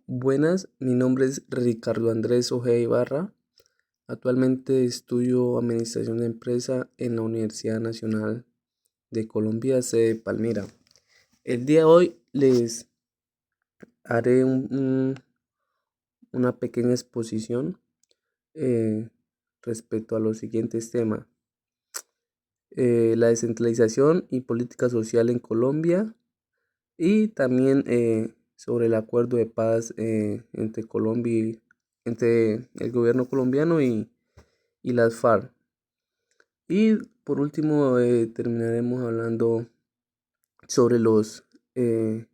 Buenas, mi nombre es Ricardo Andrés Ojeda Ibarra. Actualmente estudio Administración de Empresa en la Universidad Nacional de Colombia, sede Palmira. El día de hoy les haré una pequeña exposición eh, respecto a los siguientes temas. La descentralización y política social en Colombia y también sobre el acuerdo de paz entre el gobierno colombiano y las FARC. Y por último terminaremos hablando sobre los eh,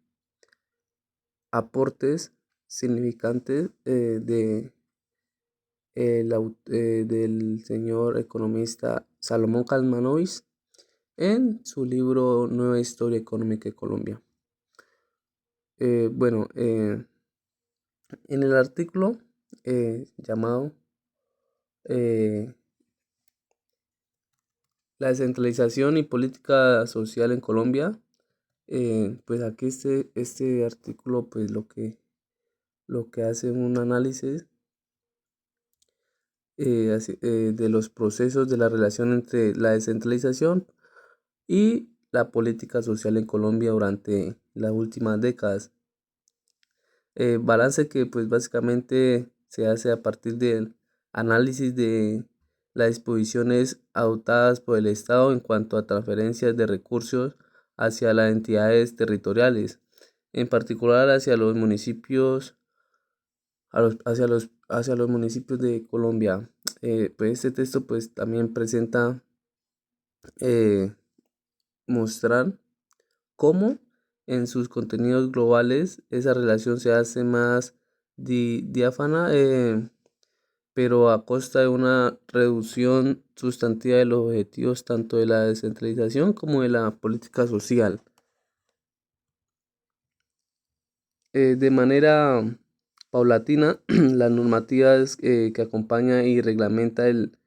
aportes significantes del señor economista Salomón Kalmanovich en su libro Nueva Historia Económica de Colombia. Bueno, en el artículo llamado La descentralización y política social en Colombia, pues aquí este artículo pues lo que hace un análisis de los procesos de la relación entre la descentralización y la política social en Colombia durante las últimas décadas. Balance que pues básicamente se hace a partir del análisis de las disposiciones adoptadas por el Estado en cuanto a transferencias de recursos hacia las entidades territoriales, en particular hacia los municipios, hacia los municipios de Colombia. Pues este texto pues también presenta eh, mostrar cómo en sus contenidos globales esa relación se hace más diáfana, pero a costa de una reducción sustantiva de los objetivos tanto de la descentralización como de la política social. De manera paulatina, las normativas que acompaña y reglamenta el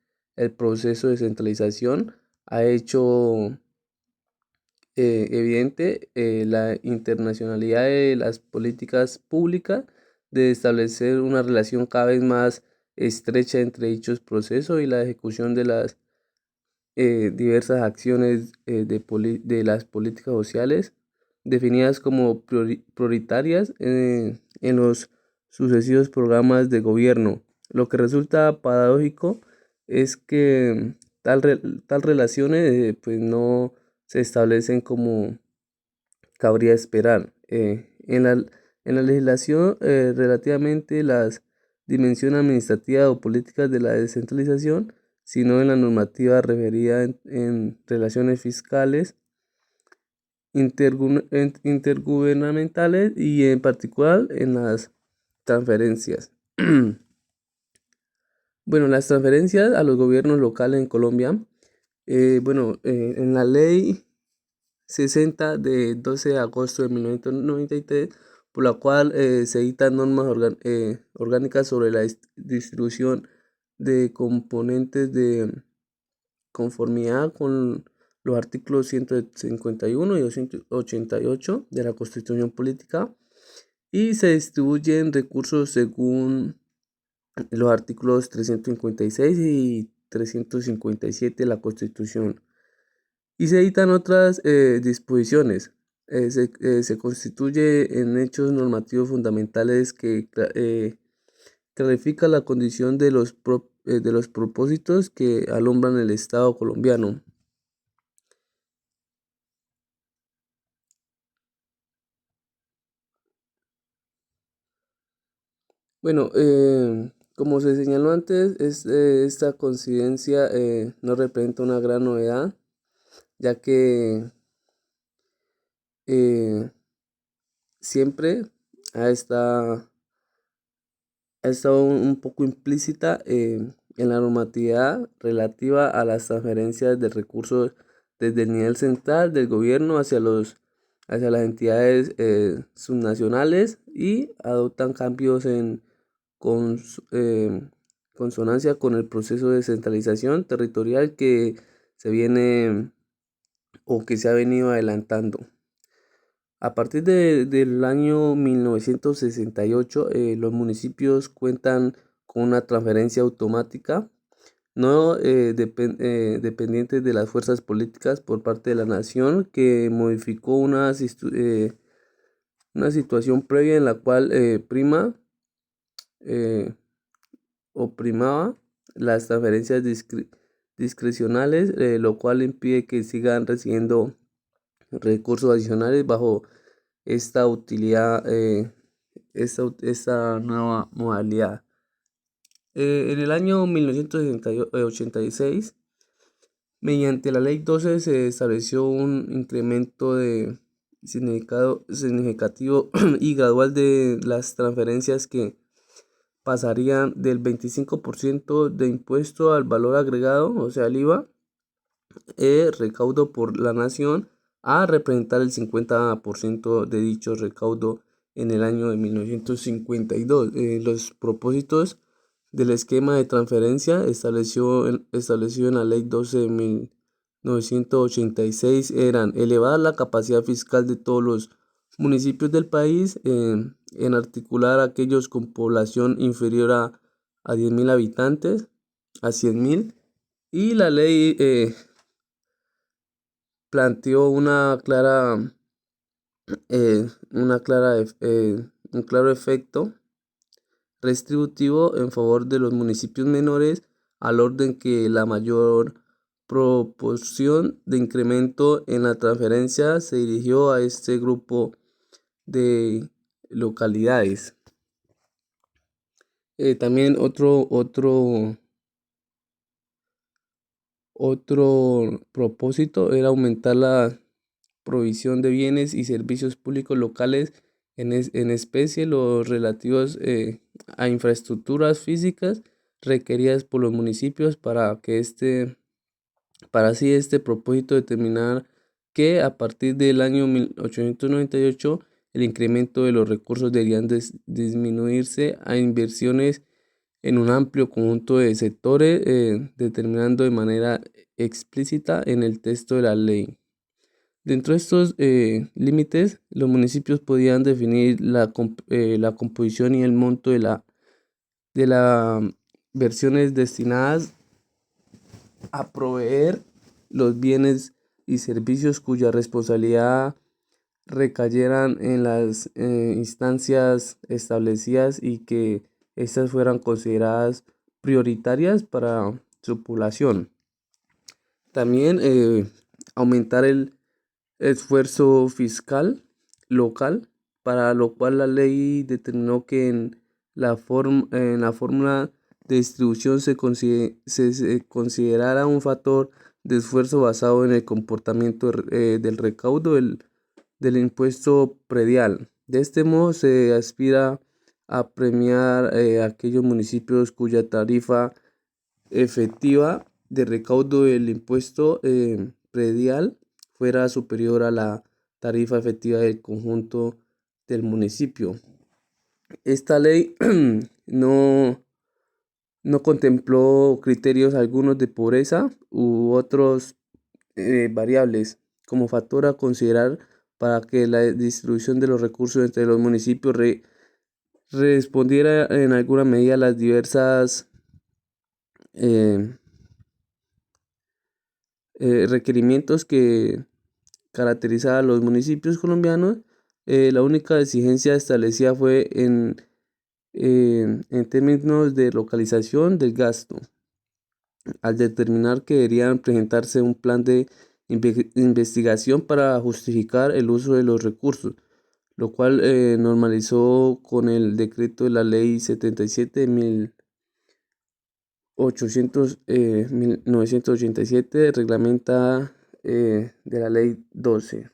proceso de descentralización ha hecho evidente la internacionalidad de las políticas públicas de establecer una relación cada vez más estrecha entre dichos procesos y la ejecución de las diversas acciones de las políticas sociales definidas como prioritarias en los sucesivos programas de gobierno. Lo que resulta paradójico es que tal relaciones pues no se establecen como cabría esperar. En la legislación, relativamente las dimensiones administrativas o políticas de la descentralización, sino en la normativa referida en relaciones fiscales, intergubernamentales y en particular en las transferencias. Bueno, las transferencias a los gobiernos locales en Colombia, en la ley 60 de 12 de agosto de 1993, por la cual se dictan normas orgánicas sobre la distribución de componentes de conformidad con los artículos 151 y 288 de la Constitución Política, y se distribuyen recursos según los artículos 356 y 357 de la Constitución. Y se editan otras disposiciones. Se constituye en hechos normativos fundamentales que clarifica la condición de los propósitos que alumbran el Estado colombiano. Bueno, como se señaló antes, esta coincidencia no representa una gran novedad, ya que eh, siempre ha estado ha estado un poco implícita en la normatividad relativa a las transferencias de recursos desde el nivel central del gobierno hacia las entidades subnacionales, y adoptan cambios en consonancia con el proceso de descentralización territorial que se viene o que se ha venido adelantando. A partir del año 1968, los municipios cuentan con una transferencia automática no dependiente de las fuerzas políticas por parte de la nación, que modificó una situación previa en la cual eh, primaba las transferencias discrecionales, lo cual impide que sigan recibiendo recursos adicionales bajo esta utilidad, esta nueva modalidad. En el año 1986, mediante la Ley 12 se estableció un incremento significativo y gradual de las transferencias que pasarían del 25% de impuesto al valor agregado, o sea, el IVA, recaudo por la nación, a representar el 50% de dicho recaudo en el año de 1952. Los propósitos del esquema de transferencia establecido en la Ley 12 de 1986 eran elevar la capacidad fiscal de todos los municipios del país, en articular a aquellos con población inferior a 10.000 habitantes, a 100.000, y la ley planteó un claro efecto restributivo en favor de los municipios menores, al orden que la mayor proporción de incremento en la transferencia se dirigió a este grupo de localidades. También otro propósito era aumentar la provisión de bienes y servicios públicos locales, en especie los relativos a infraestructuras físicas requeridas por los municipios, para así este propósito determinar que a partir del año 1898 el incremento de los recursos deberían disminuirse a inversiones en un amplio conjunto de sectores, determinando de manera explícita en el texto de la ley. Dentro de estos límites, los municipios podían definir la composición y el monto de las versiones destinadas a proveer los bienes y servicios cuya responsabilidad recayeran en las instancias establecidas, y que éstas fueran consideradas prioritarias para su población. También aumentar el esfuerzo fiscal local, para lo cual la ley determinó que en la fórmula de distribución se considerara un factor de esfuerzo basado en el comportamiento del recaudo del impuesto predial. De este modo se aspira a premiar aquellos municipios cuya tarifa efectiva de recaudo del impuesto predial fuera superior a la tarifa efectiva del conjunto del municipio. Esta ley no contempló criterios algunos de pobreza u otros variables como factor a considerar para que la distribución de los recursos entre los municipios respondiera en alguna medida a las diversas eh, requerimientos que caracterizaban a los municipios colombianos. La única exigencia establecida fue en términos de localización del gasto, al determinar que deberían presentarse un plan de investigación para justificar el uso de los recursos, lo cual normalizó con el decreto de la Ley 77 de 1987, reglamenta de la Ley 12.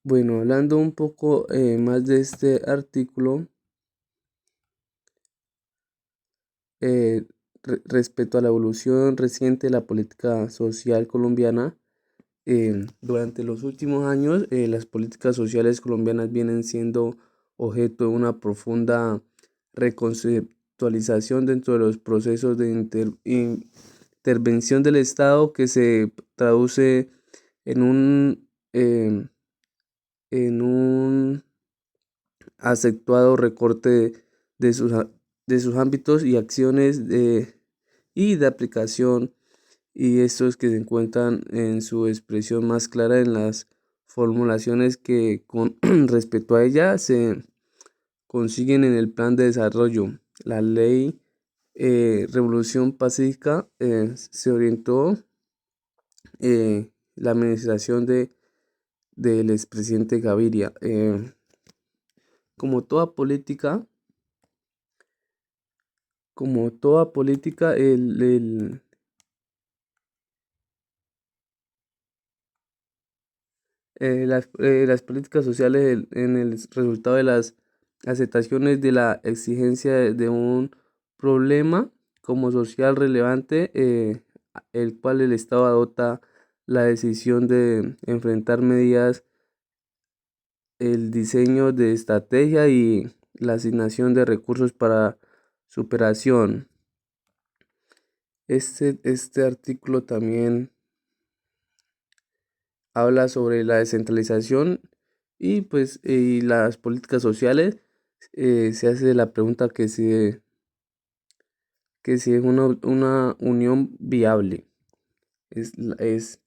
Bueno, hablando un poco más de este artículo, respecto a la evolución reciente de la política social colombiana, durante los últimos años, las políticas sociales colombianas vienen siendo objeto de una profunda reconceptualización dentro de los procesos de intervención del Estado, que se traduce en un em, en un acentuado recorte de de sus ámbitos y acciones y de aplicación, y estos que se encuentran en su expresión más clara en las formulaciones que con respecto a ella se consiguen en el plan de desarrollo. La ley Revolución Pacífica se orientó la administración del expresidente Gaviria. Como toda política, como toda política, las políticas sociales en el resultado de las aceptaciones de la exigencia de un problema como social relevante, el cual el Estado adopta la decisión de enfrentar medidas, el diseño de estrategia y la asignación de recursos para superación. Este artículo también habla sobre la descentralización y pues y las políticas sociales. Se hace la pregunta que si es una unión viable. Es, la- es,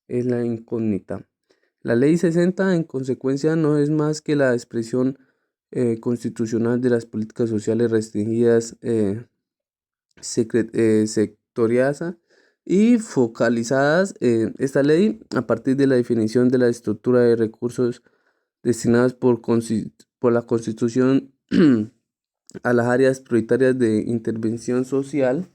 es la incógnita. La ley 60 en consecuencia no es más que la expresión constitucional de las políticas sociales restringidas, sectoriadas y focalizadas. Esta ley, a partir de la definición de la estructura de recursos destinados por la Constitución a las áreas prioritarias de intervención social,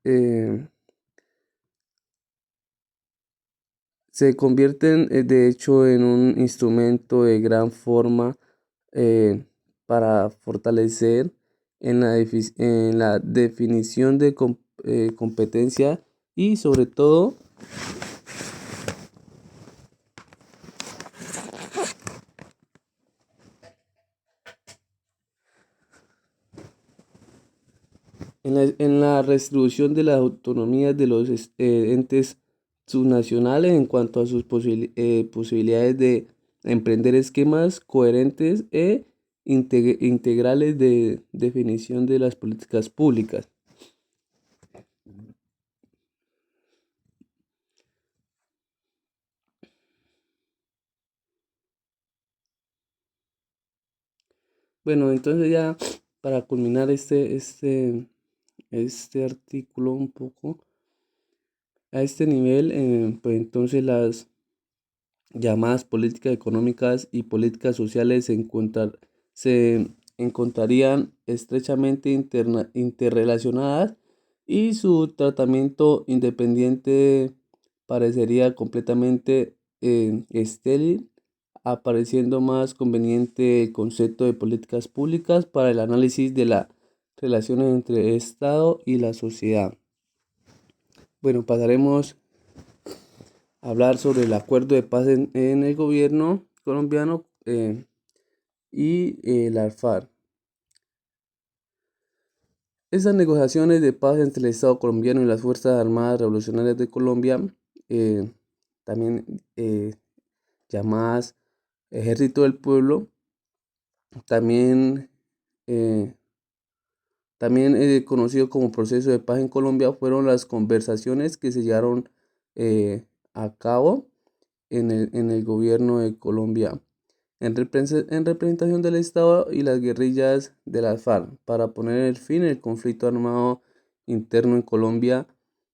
eh, se convierten de hecho en un instrumento de gran forma eh, para fortalecer en la definición de competencia y sobre todo en la redistribución de las autonomías de los entes subnacionales en cuanto a sus posibilidades de emprender esquemas coherentes e integrales de definición de las políticas públicas. Bueno, entonces ya para culminar este artículo un poco a este nivel, pues entonces las llamadas políticas económicas y políticas sociales se encontrarían estrechamente interrelacionadas y su tratamiento independiente parecería completamente estéril, apareciendo más conveniente el concepto de políticas públicas para el análisis de las relaciones entre el Estado y la sociedad. Bueno, pasaremos hablar sobre el acuerdo de paz en el gobierno colombiano y la FARC. Esas negociaciones de paz entre el Estado colombiano y las Fuerzas Armadas Revolucionarias de Colombia, eh, también llamadas Ejército del Pueblo, también, eh, también conocido como proceso de paz en Colombia, fueron las conversaciones que se llevaron a cabo en el gobierno de Colombia en representación del Estado y las guerrillas de las FARC para poner el fin al conflicto armado interno en Colombia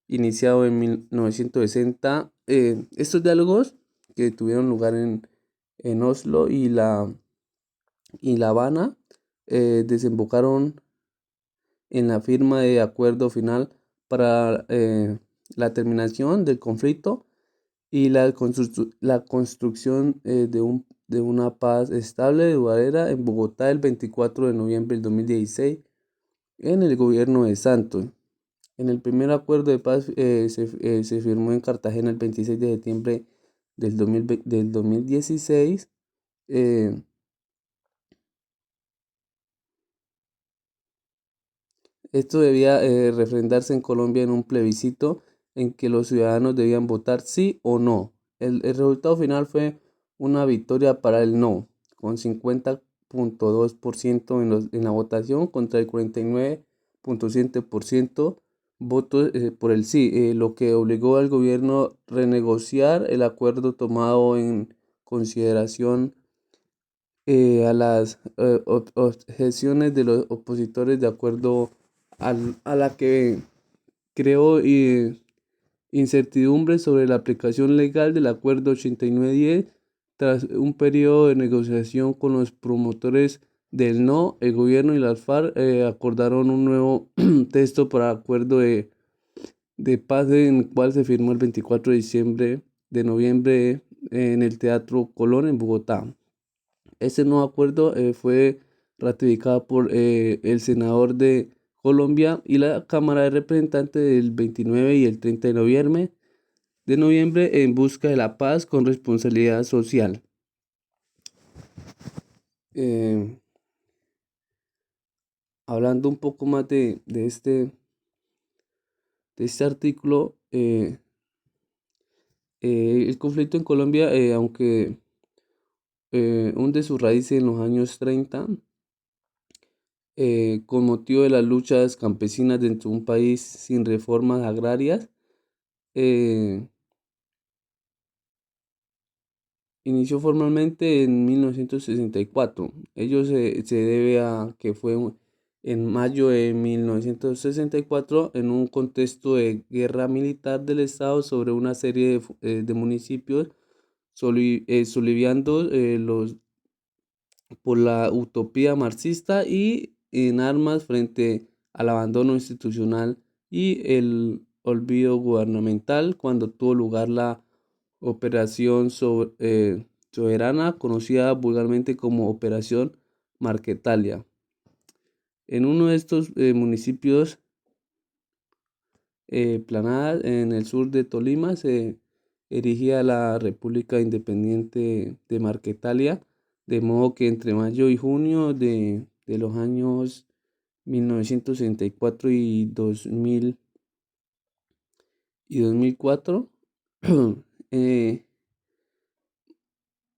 iniciado en 1960. Estos diálogos que tuvieron lugar en Oslo y La Habana desembocaron en la firma de acuerdo final para la terminación del conflicto y la construcción de una paz estable y duradera en Bogotá el 24 de noviembre del 2016 en el gobierno de Santos. En el primer acuerdo de paz se firmó en Cartagena el 26 de septiembre del 2016. eh, Esto debía refrendarse en Colombia en un plebiscito en que los ciudadanos debían votar sí o no. El resultado final fue una victoria para el no, con 50,2% en la votación contra el 49,7% votos por el sí, lo que obligó al gobierno a renegociar el acuerdo tomado en consideración a las objeciones de los opositores, de acuerdo a la que creó incertidumbre sobre la aplicación legal del acuerdo 8910. Tras un periodo de negociación con los promotores del no, el gobierno y las FARC acordaron un nuevo texto para acuerdo de paz, en el cual se firmó el 24 de noviembre en el Teatro Colón en Bogotá. Este nuevo acuerdo fue ratificado por el senador de Colombia y la Cámara de Representantes el 29 y el 30 de noviembre en busca de la paz con responsabilidad social. Eh, Hablando un poco más de este artículo, el conflicto en Colombia, aunque hunde sus raíces en los años 30, con motivo de las luchas campesinas dentro de un país sin reformas agrarias, eh, inició formalmente en 1964. Ello se debe a que fue en mayo de 1964, en un contexto de guerra militar del Estado sobre una serie de municipios, soliviando por la utopía marxista y en armas frente al abandono institucional y el olvido gubernamental, cuando tuvo lugar la Operación Soberana, conocida vulgarmente como Operación Marquetalia. En uno de estos municipios, Planadas, en el sur de Tolima, se erigía la República Independiente de Marquetalia, de modo que entre mayo y junio de los años 1964 y 2004,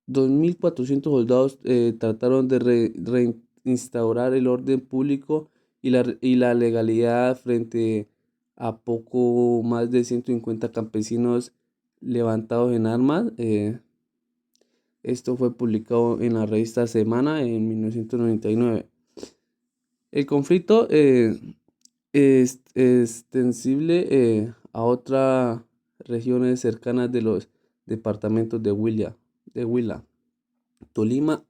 2.400 soldados trataron de reinstaurar el orden público y la legalidad frente a poco más de 150 campesinos levantados en armas. Esto fue publicado en la revista Semana en 1999. El conflicto es extensible a otras regiones cercanas de los departamentos de Huila, Tolima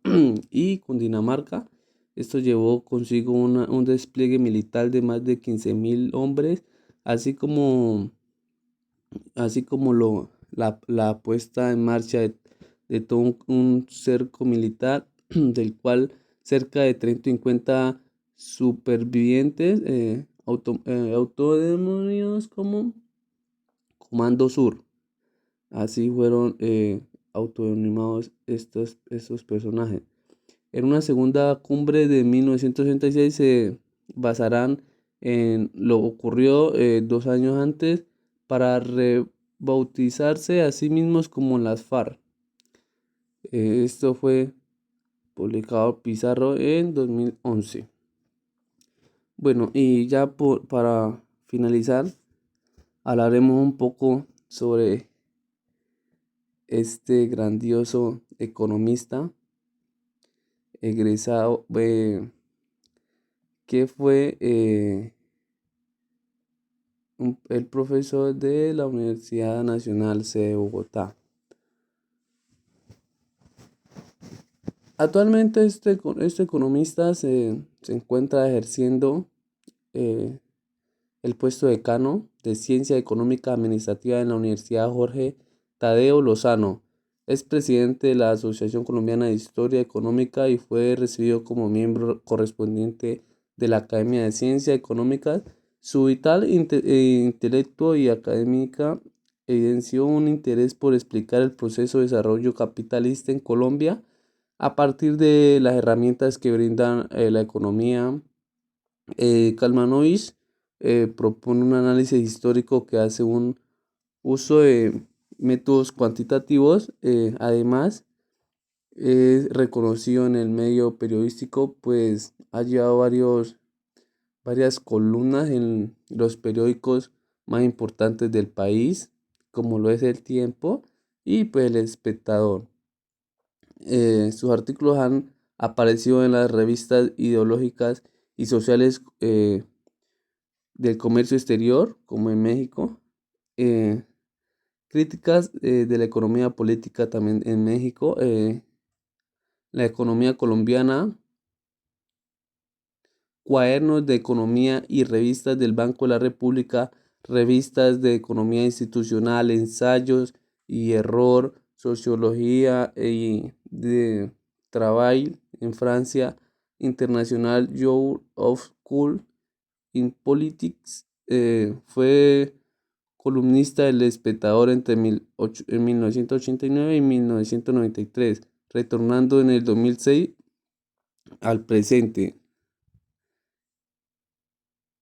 y Cundinamarca. Esto llevó consigo un despliegue militar de más de 15.000 hombres, así como, la puesta en marcha de todo un cerco militar, del cual cerca de 350 supervivientes, autodenominados como Comando Sur. Así fueron autodenominados estos personajes. En una segunda cumbre de 1966 se basarán en lo ocurrido 2 años antes, para rebautizarse a sí mismos como las FARC. Esto fue publicado Pizarro en 2011. Bueno, y ya para finalizar, hablaremos un poco sobre este grandioso economista egresado, que fue el profesor de la Universidad Nacional C de Bogotá. Actualmente este economista se encuentra ejerciendo eh, el puesto de decano de Ciencia Económica Administrativa en la Universidad Jorge Tadeo Lozano. Es presidente de la Asociación Colombiana de Historia Económica y fue recibido como miembro correspondiente de la Academia de Ciencias Económicas. Su vital intelecto y académica evidenció un interés por explicar el proceso de desarrollo capitalista en Colombia a partir de las herramientas que brindan la economía. Kalmanovich propone un análisis histórico que hace un uso de métodos cuantitativos. Además, es reconocido en el medio periodístico, pues ha llevado varias columnas en los periódicos más importantes del país, como lo es El Tiempo y pues El Espectador. Sus artículos han aparecido en las revistas ideológicas y sociales del comercio exterior, como en México. eh, Críticas de la economía política también en México, la economía colombiana, cuadernos de economía y revistas del Banco de la República, revistas de economía institucional, ensayos y error, sociología y de Travail en Francia, International Journal of School in Politics. Fue columnista del Espectador entre 1989 y 1993, retornando en el 2006 al presente.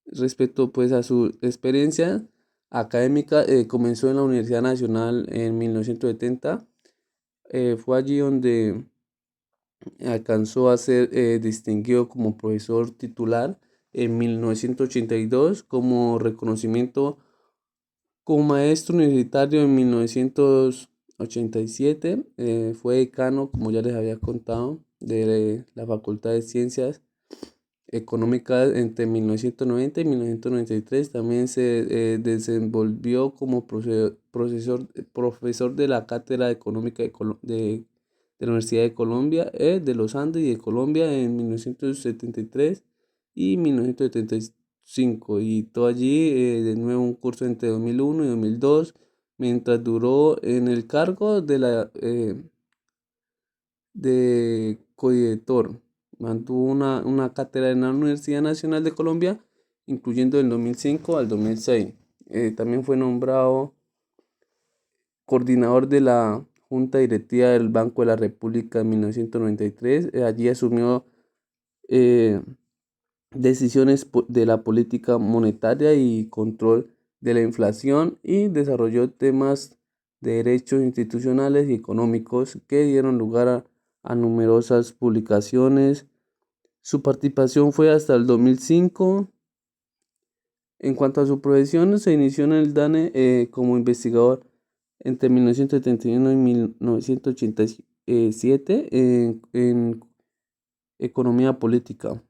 Respecto pues a su experiencia académica, comenzó en la Universidad Nacional en 1970. Fue allí donde alcanzó a ser distinguido como profesor titular en 1982, como reconocimiento como maestro universitario en 1987. Fue decano, como ya les había contado, de la Facultad de Ciencias Económicas entre 1990 y 1993. También se desenvolvió como profesor de la Cátedra Económica de la Universidad de Colombia, de los Andes y de Colombia en 1973 y 1975. Y todo allí, de nuevo un curso entre 2001 y 2002, mientras duró en el cargo de codirector. Mantuvo una cátedra en la Universidad Nacional de Colombia, incluyendo del 2005 al 2006. También fue nombrado coordinador de la Junta Directiva del Banco de la República en 1993. Allí asumió eh, decisiones de la política monetaria y control de la inflación, y desarrolló temas de derechos institucionales y económicos que dieron lugar a numerosas publicaciones. Su participación fue hasta el 2005. En cuanto a su profesión, se inició en el DANE como investigador entre 1971 y 1987 en economía política.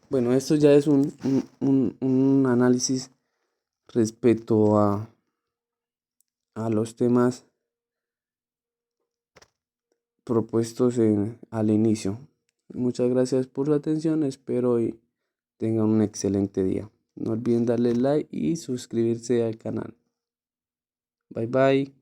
Bueno, esto ya es un análisis respecto a los temas propuestos al inicio. Muchas gracias por su atención, espero y tengan un excelente día. No olviden darle like y suscribirse al canal. Bye bye.